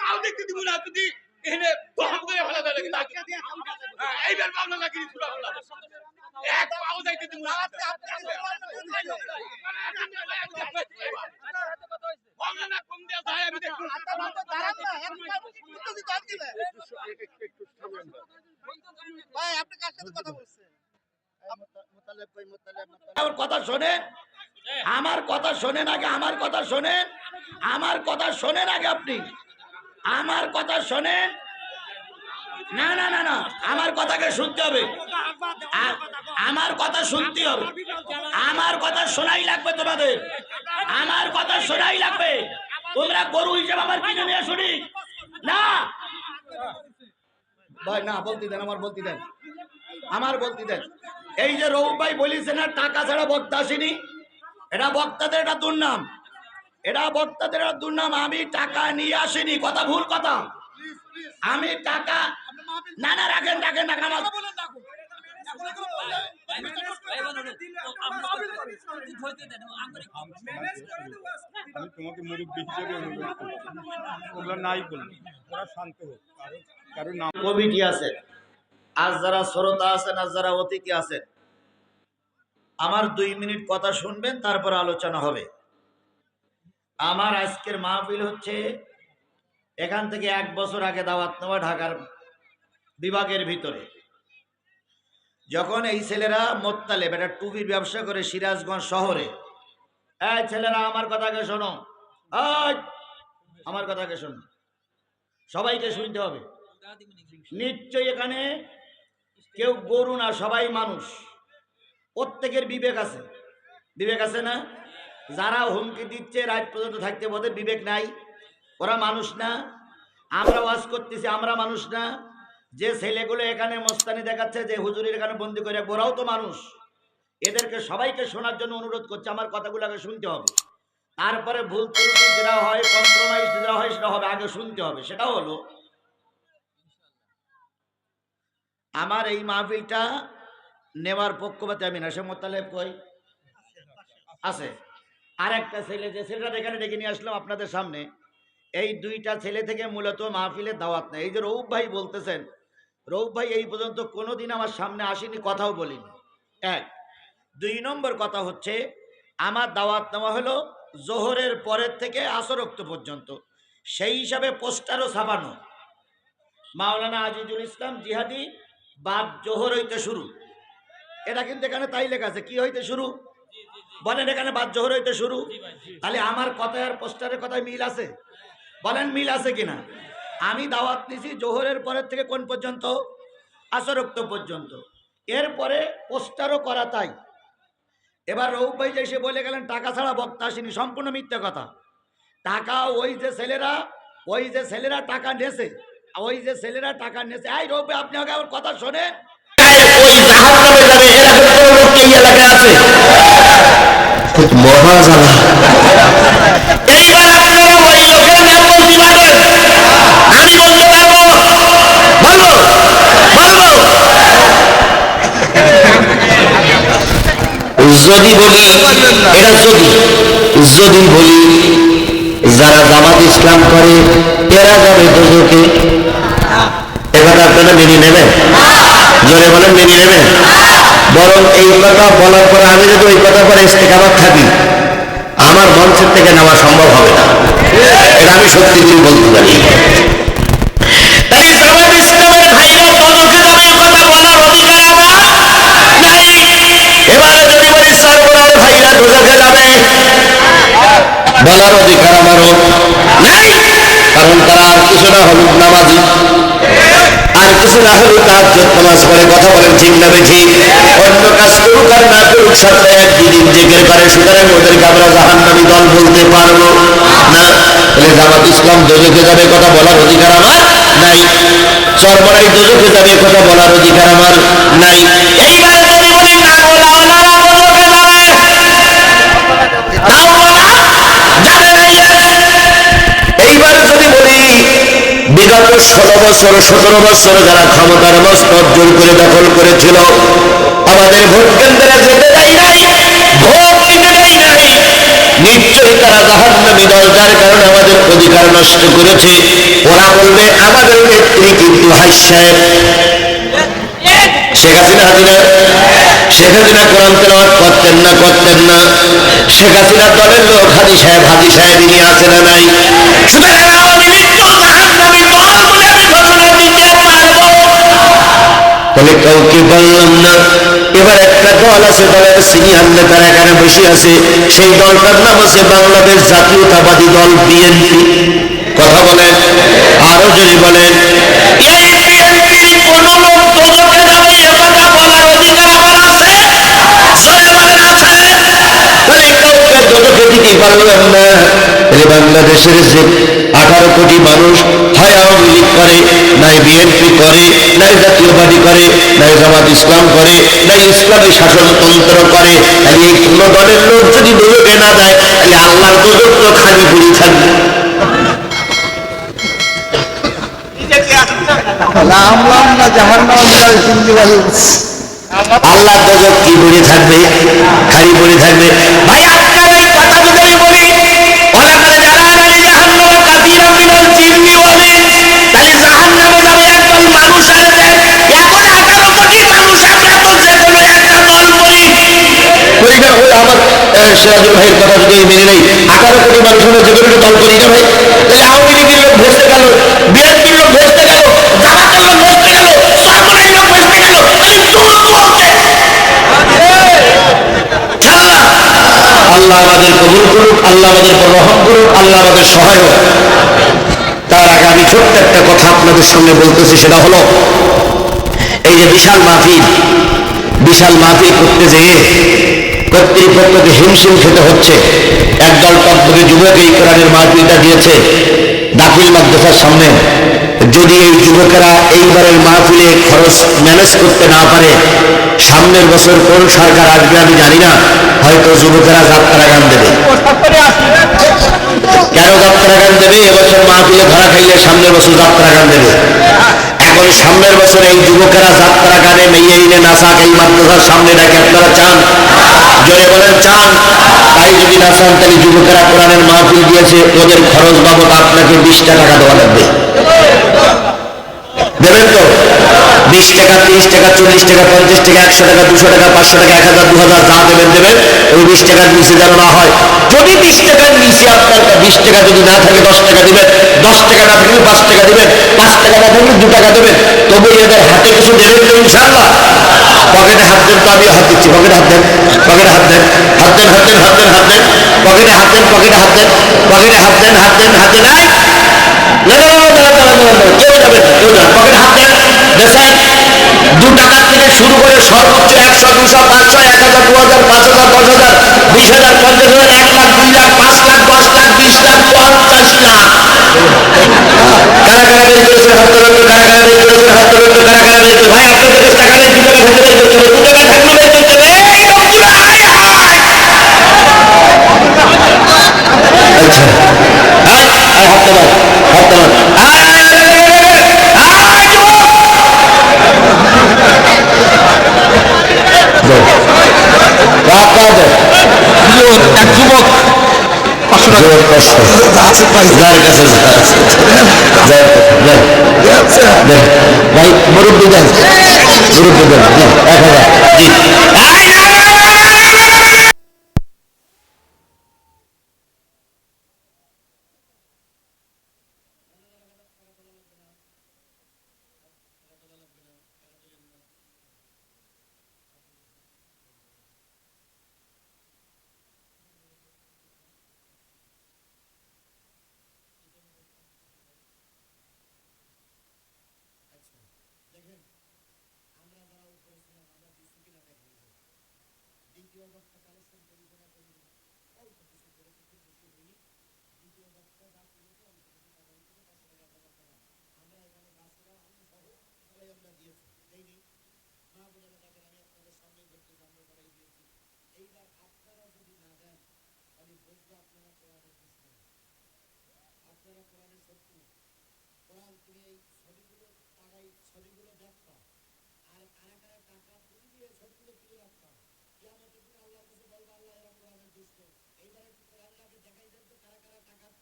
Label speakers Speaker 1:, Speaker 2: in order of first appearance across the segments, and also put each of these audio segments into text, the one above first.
Speaker 1: পাও দেখতে দিব না তুই এনে দহম করে ফেলা দেয় নাকি এইবার পাবনা লাগি পুরো ফেলা এক পাও দেখতে দিব না পাবনা না কম দেয়া যায় আমি দেখব
Speaker 2: ভাই আপনি কার সাথে কথা বলছেন?
Speaker 3: আমার কথা শোনেন, আমার কথা শোনেন আগে, আমার কথা শোনেন, আমার কথা শোনেন আগে, আপনি আমার কথা শোনেন। না না না না, আমার কথাকে শুনতে হবে, আমার কথা শুনতে হবে, আমার কথা শোনাই লাগবে তোমাদের, আমার কথা শোনাই লাগবে। তোমরা গরু হিসেবে আমার কিনে নিয়ে শুনি না ভাই, না বলতে দেন, আমার বলতে দেন, আমার বলতে দেন। এই যে রৌফ ভাই বলেছে না টাকা ছাড়া বক্তা আসেনি, এটা বক্তাদের একটা দুর্নাম, এটা বক্তাদের একটা দুর্নাম। আমি টাকা নিয়ে আসিনি, কথা ভুল কথা। আমি টাকা না না রাখেন রাখেন রাখেন আমার
Speaker 4: আমি তোমাকে মুরব্বী হিসেবে অনুরোধ করছি, ওগুলো নাই বলবো, ওরা শান্ত হোক, কারণ নাম
Speaker 3: কমিটি আছে, আজ যারা শ্রোতা আছেন, আজ যারা অতিথি আছেন, আমার 2 মিনিট কথা শুনবেন, তারপর আলোচনা হবে। আমার আজকের মাহফিল হচ্ছে এখান থেকে 1 বছর আগে দাওয়াত নেওয়া ঢাকার বিভাগের ভিতরে, যখন এই ছেলেরা মোত্তালেব একটা টুপির ব্যবসা করে সিরাজগঞ্জ শহরে। এই ছেলেরা আমার কথাকে শোনো, আমার কথাকে শোনো, সবাইকে শুনতে হবে। নিশ্চয়ই এখানে কেউ গরু না, সবাই মানুষ, প্রত্যেকের বিবেক আছে, বিবেক আছে না? যারা হুমকি দিচ্ছে রাত পর্যন্ত থাকতে, ওদের বিবেক নাই? ওরা মানুষ না? আমরা ওয়াজ করতেছি, আমরা মানুষ না? যে ছেলেগুলো এখানে মস্তানি দেখাচ্ছে, যে হুজুরের এখানে বন্দি করে, ওরাও তো মানুষ। এদেরকে সবাইকে শোনার জন্য অনুরোধ করছে, আমার কথাগুলো আগে শুনতে হবে, তারপরে ভুল ত্রুটি যেটা হয়, কম্প্রোমাইজ যেটা হয় সেটা হবে, আগে শুনতে হবে। সেটা হলো আমার এই মাহফিলটা নেওয়ার পক্ষপাতে আমি না, সে মোত্তালেব কই আছে, আর একটা ছেলে, যে ছেলেটা এখানে ডেকে নিয়ে আসলাম আপনাদের সামনে, এই 2টা ছেলে থেকে মূলত মাহফিলের দাওয়াত নেই। এই যে রৌফ ভাই বলতেছেন, রৌফ ভাই এই পর্যন্ত কোনোদিন আমার সামনে আসেনি, কথাও বলিনি। 1 2 নম্বর কথা হচ্ছে, আমার দাওয়াত নেওয়া হলো জোহরের পরের থেকে আসর ওয়াক্ত পর্যন্ত, সেই হিসাবে পোস্টারও ছাপানো, মাওলানা আজিজুল ইসলাম জিহাদি বাদ জোহর হইতে শুরু, এটা কিন্তু এখানে তাই লেখা আছে। কি হইতে শুরু বলেন? এখানে বাদ জোহর হইতে শুরু। তাহলে আমার কথায় আর পোস্টারের কথায় মিল আছে? বলেন মিল আছে কিনা? আমি দাওয়াত নিছি জোহরের পরের থেকে কোন পর্যন্ত? আসর ওয়াক্ত পর্যন্ত। এরপরে পোস্টারও করা তাই। এবার রৌফ ভাই যে এসে বলে গেলেন টাকা ছাড়া বক্তা আসেনি, সম্পূর্ণ মিথ্যা কথা। টাকা ওই যে ছেলেরা টাকা নেছে, ওই যে ছেলেরা টাকা নেছে। এই রৌফ ভাই, আপনি আগে আমার কথা শোনেন। ওই জাহান্নামে যাবে এরকম কোন লোক এই এলাকায় আছে? খুব মহা জ্বালা। এইবার আপনারা ওই লোকের নাম বলতে পারবেন? আমি বলতে পারবো? বলো বলো। যদি বলি, এটা যদি বলি যারা জামাত ইসলাম করে এরা যাবে দোজখে, এবার আপনারা মেনে নেবেন? জোরে বলেন, মেনে নেবেন? বরং এই কথা বলার পরে আমি যদি ওই কথা পরে ইস্তেকামত থাকি, আমার মঞ্চের থেকে নেওয়া সম্ভব হবে না, এটা আমি সত্যি করে বলতে পারি। তাই জামাত ইসলামের ভাইরা দোজখে যাবে, কথা বলার অধিকার আমার নাই। এবারে যদি বলি সরবরাহের ভাইরা দোজখে যাবে, বলার অধিকার আমারও নাই, কারণ তারা আর কিছু না হলুক নামাজি, আর কিছু না হলেও তাহাজ্জুদ নামাজ পড়ে। কথা বলেন ঠিক না বেঠিক? অন্য কাজ করুক আর না করুক, সপ্তাহে 1 দিন জিকির করে, সুতরাং ওদেরকে আমরা জাহান্নামী দল বলতে পারবো না। তাহলে জামাত ইসলাম দোজখে যাবে, কথা বলার অধিকার আমার নাই। চরমরাই দোজখে যাবে, কথা বলার অধিকার আমার নাই। এইবার যদি বলি না ওলামারা দোজখে যাবে, তাও বলা যাবে না। এইবার যদি বলি বিগত 16 বছর 17 বছর যারা ক্ষমতার মস্তক জোর করে দখল করেছিল, আমাদের ভোট কেন্দ্রে যেতে দেয় নাই, ভোট দিতে দেয় নাই,
Speaker 5: নিশ্চয়ই তারা জাহান্নামী দল, যার কারণে আমাদের অধিকার নষ্ট করেছে। ওরা বলবে আমাদের নেত্রী কিন্তু হাই সাহেব শেখ হাসিনা। শেখ হাসিনা কোরআন তেলাওয়াত করতেন না? শেখ হাসিনার দলের লোক হাজি সাহেব নিয়ে আছে না নাই? সুতরাং আওয়ামী লীগ তো জাহান্নামী দল বলে আমি ঘোষণা দিতে পারবো। তাহলে কাউকে বললাম না। এবার একটা দল আছে, দলের সিনিয়র নেতারা এখানে বসে আছে, সেই দলটার নাম আছে বাংলাদেশ জাতীয়তাবাদী দল, বিএনপি। কথা বলেন, আরো জোরে বলেন। এই বিএনপির কোন লোক দোজখে যাবে এ কথা বলার অধিকার আমার আছে? জোরে বলেন, আছে? তাহলে কাউকে দোজখে দিতে পারলাম না। বাংলাদেশের যে 18 কোটি মানুষ হয় আওয়ামী লীগ করে, নাই বিএনপি করে, নাই জাতীয়বাদী করে, নাই জামাত ইসলাম করে, নাই ইসলামী শাসনতন্ত্র করে। তাহলে এই কোন দলের লোক যদি দোজখে না যায়, তাহলে আল্লাহর দোজখ তো খালি পড়ে থাকবে। আল্লাহ দোজখ কি পড়ে থাকবে? খালি পড়ে থাকবে। ভাই আপনার এই কথা যদি আমি বলি, ওলামায়ে জালালানি জাহান্নামে কাসীরাম মিনাল জিন্নি ওয়াল ইনস, তাহলে জাহান্নামে যাবে একদল মানুষ আসবে। এখন 18 কোটি মানুষ আমরা তো যে কোনো একটা দল করি। আমার সিরাজুল ভাইয়ের কথা যদি আমি মেনে নেই, 18 কোটি মানুষ আমরা যে কোনো দল করি না ভাই? তাহলে আওয়ামী লীগের লোক ভেস্তে গেল, বিএনপির লোক ভেস্তে গেল, জামাতের লোক ভেস্তে গেল, সরকারের লোক ভেস্তে গেল, আল্লাহ আমাদের কবুল করুক, আল্লাহ আমাদের উপর রহম করুক, আল্লাহ আমাদের সহায় হোক। তার আগে আমি ছোট্ট একটা কথা আপনাদের সামনে বলতেছি, সেটা হলো এই যে বিশাল মাহফিল করতে যেয়ে কর্তৃপক্ষকে হিমশিম খেতে হচ্ছে। একদল টকবকে যুবক এই কোরআনের মাহফিলটা দিয়েছে দাখিল মাদ্রাসার সামনে। যদি এই যুবকেরা এইবারের মাহফিলে খরচ ম্যানেজ করতে না পারে, সামনের বছর কোন সরকার আসবে আমি জানি না, হয়তো যুবকেরা যাত্রা গান দেবে। কেন যাত্রা গান দেবে? এবছর মাহফিলে ধরা খাইলে সামনের বছর যাত্রা গান দেবে। এখন সামনের বছর এই যুবকেরা যাত্রা গানে মেয়ে এনে নাচাক এই মাদ্রাসার সামনে, নাকি আপনারা চান? জোরে বলেন, চান? তাই যদি না চান, তাহলে যুবকেরা কোরআনের মাহফিল দিয়েছে, ওদের খরচ বাবদ আপনাকে 20টা টাকা দেওয়া লাগবে। দেবেন তো? 20 টাকা, 30 টাকা, 40 টাকা, 50 টাকা, 100 টাকা, 200 টাকা, 500 টাকা, 1000, 2000 যা দেবেন। ওই 20 টাকার নিচে যেন না হয়। যদি 20 টাকার নিচে আপনার 20 টাকা যদি না থাকে 10 টাকা দিবেন, 10 টাকা না থাকলে 5 টাকা দিবেন, 5 টাকা না থাকলে 2 টাকা দেবেন। তবু এদের হাতে কিছু দেবেন তো ইনশাআল্লাহ। পকেটে হাত দেন, তো আমিও হাত দিচ্ছি। পকেটে হাত দেন, পকেটে হাত দেন, হাত দেন, হাত দেন, হাত দেন, হাত দেন, পকেটে হাত দেন, পকেটে হাত দেন, পকেটে হাত দেন, হাত দেন, হাত দেন। কেউ যাবেন, পকেটে হাত দেন। দেখেন, 2 টাকার থেকে শুরু করে সর্বোচ্চ 100, 200, 500, 1000, 2000, 5000, 10000, 20000, 50000, 1 লাখ, 2 লাখ, 5 লাখ, 10 লাখ, 20 লাখ, 50 লাখ। কারা কারা বের করেছে হাত তোলেন তো? কারা কারা বের করেছে হাত তোলেন তো? কারা কারা বের করেছে? ভাই আপনাদের কাছে টাকা নেই, 2 টাকা থাকলে বের করতে হবে, 2 টাকা থাকলে বের করতে হবে। এই লোকগুলো আয় আয়। আচ্ছা, আয় আয়, হাত তোলেন, হাত তোলেন, আয় আয় আয় আয় আয় যুবক। এক যুবক 500 টাকা, যার কাছে ভাই মুরব্বী দেন, মুরব্বী দেন 1000। জি,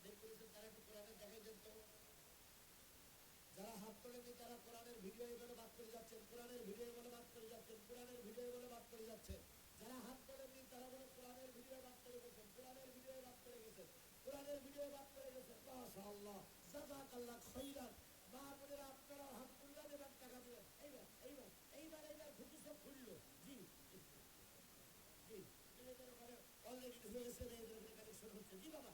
Speaker 3: বের করেছেন তারা একটু কোরআনের দেখাই দেন তো। যারা হাত তোলেনি তারা কোরআনের ভিডিও এগুলো বাদ করে যাচ্ছেন, কোরআনের ভিডিও এগুলো বাদ করে যাচ্ছেন, কোরআনের ভিডিও এগুলো বাদ করে যাচ্ছেন। যারা হাত তোলেনি তারা বলে কোরআনের ভিডিও বাদ করে গেছেন, কোরআনের ভিডিও বাদ করে গেছেন, কোরআনের ভিডিও বাদ করে গেছেন। মাশাআল্লাহ, জাযাকাল্লাহ খাইরান। মা বোনেরা আপনারা হাত তুললেন, এবার টাকা দিলেন। এইবার ঘুটু সব খুললো। জি জি, মেয়েদের ওখানে অলরেডি হয়েছে, মেয়েদের ওখানে কানেকশন হচ্ছে। জি বাবা,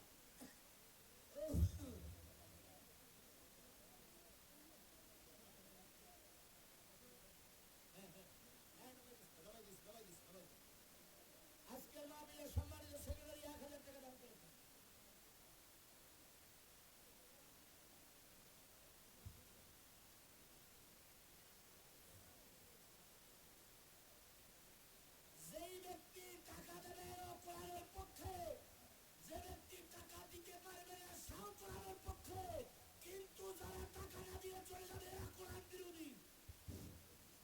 Speaker 3: আজকের মাহফিলে সম্মানিত সেক্রেটারি 1000 টাকা দান করেছেন। যেই ব্যক্তি টাকা দেবে ও কোরআনের পক্ষে, যে ব্যক্তি টাকা দিতে পারবে না সেও কোরআনের পক্ষে, কিন্তু যারা টাকা না দিয়ে চলে যাবে এরা কোরআন বিরোধী।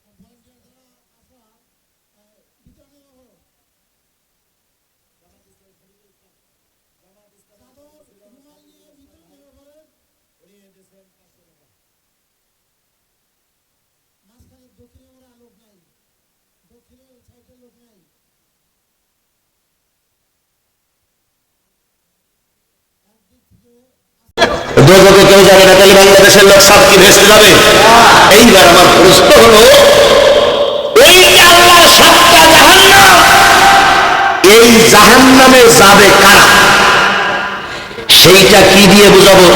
Speaker 3: ভলান্টিয়ার যারা আসা ভিতরে হলো মাঝখানে দক্ষিণে ওরা লোক নাই, দক্ষিণে সাইডে লোক নাই। একদিক থেকে
Speaker 5: দোজখে কেউ যাবে না, তাহলে বাংলাদেশের লোক সব কি ভেসে যাবে? এইবার আমার প্রশ্ন হলো, এই যে আল্লাহর 7টা জাহান্নাম, এই জাহান্নামে যাবে কারা? সেইটা কি দিয়ে বোঝাবো?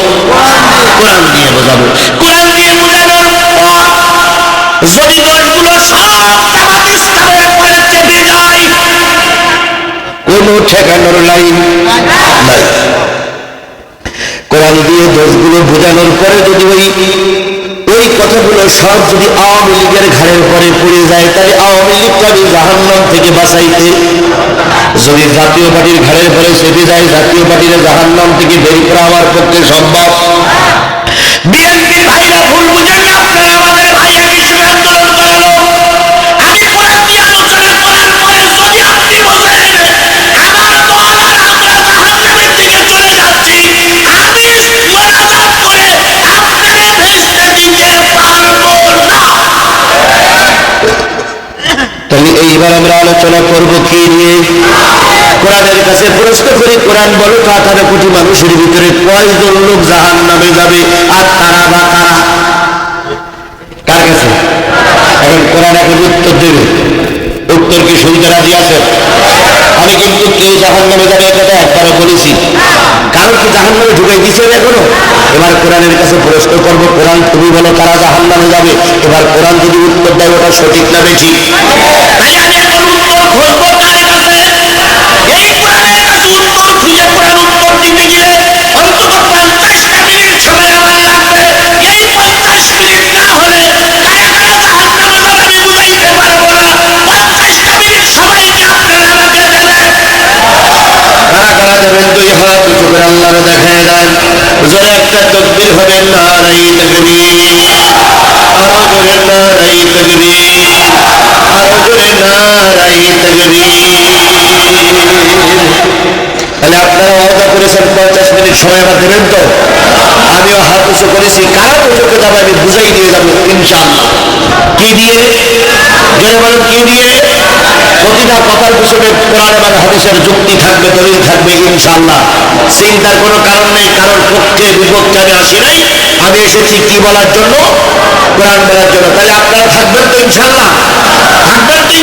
Speaker 5: কোরআন দিয়ে বোঝাবো। কোরআন দিয়ে বোঝানোর পর যদি দোষগুলো সব জামাত ইসলামের উপরে চেপে যায়, কোনো ঠেকানোর লাইন নাই। কোরআন দিয়ে দোষগুলো বোঝানোর পরে যদি ওই কথাগুলো সব যদি আওয়ামী লীগের ঘাড়ের পরে পড়ে যায়, তাই আওয়ামী লীগটাকে জাহান্নাম থেকে বাঁচাইতে, যদি জাতীয় পার্টির ঘাড়ের পরে চেপে যায়, জাতীয় পার্টির জাহান্নাম থেকে বের করা আমার পক্ষে সম্ভব। বিএনপির ভাইরা ভুল বুঝেন না, আপনারা আমাদের ভাইরা হিসেবে আন্দোলন করালো। আমি কোরআন দিয়ে আলোচনা করার পরে যদি আপনি বলেন আমার দল আর আমরা জাহান্নামের দিকে চলে যাচ্ছি, আমি মোনাজাত করে আমাদের ভেস্তে দিতে পারবো না। তাহলে এইবার আমরা আলোচনা করব কি নিয়ে? কোরআনের কাছে প্রশ্ন করি, কোরআন বলো তো 18 কোটি মানুষের ভিতরে কয়জন লোক জাহান্নামে যাবে, আর তারা বা কারা? কার কাছে? এখন কোরআন এখন উত্তর দেবে। উত্তর কি শুনতে রাজি আছেন? আমি কিন্তু কেউ জাহান্নামে যাবে এটা একবারও বলেছি, কারণ কি জাহান্নামে ঢুকাই দিয়েছে এখনো। এবার কোরআনের কাছে প্রশ্ন করব, কোরআন তুমি বলো কারা জাহান্নামে যাবে। এবার কোরআন যদি উত্তর দেয় ওটা সঠিক না বেশি, তাই আমি এখন উত্তর খুঁজবো কার কাছে। এই কোরআনের কাছে উত্তর খুঁজে কোরআন উত্তর দিতে গেলে অন্তত 50টা মিনিট সময় আমার লাগবে। এই 50 মিনিট না হলে কারা কারা জাহান্নামে যাবে আমি বুঝাইতে পারবো না। 50টা মিনিট সময়কে আপনারা আমাকে দেবেন। কারা কারা দেবেন? 2 হাত উঁচু করে আল্লাহরে দেখায় দেন। জোরে একটা তাকবীর হবে, নারায়ে তাকবীর। আরো জোরে নারায়ে তাকবীর, আরো জোরে নারায়ে তাকবীর। তাহলে আপনারা ওয়াদা করেছেন 50 মিনিট সময় আমার দেবেন তো? আমিও হাত উঁচু করেছি। কারা উঁচুকে যাবে আমি বুঝাই দিয়ে যাবো ইনশাআল্লাহ। কি দিয়ে? জোরে বলেন কি দিয়ে? প্রতিটা কথার পিছনে কোরআন এবং হাদিসের যুক্তি থাকবে, দলিল থাকবে ইনশাআল্লাহ। চিন্তার কোনো কারণ নেই, কারণ পক্ষে বিপক্ষে আমি আসি নাই। আমি এসেছি কি বলার জন্য? কোরআন বলার জন্য। তাহলে আপনারা থাকবেন তো ইনশাআল্লাহ? থাকবেন তো?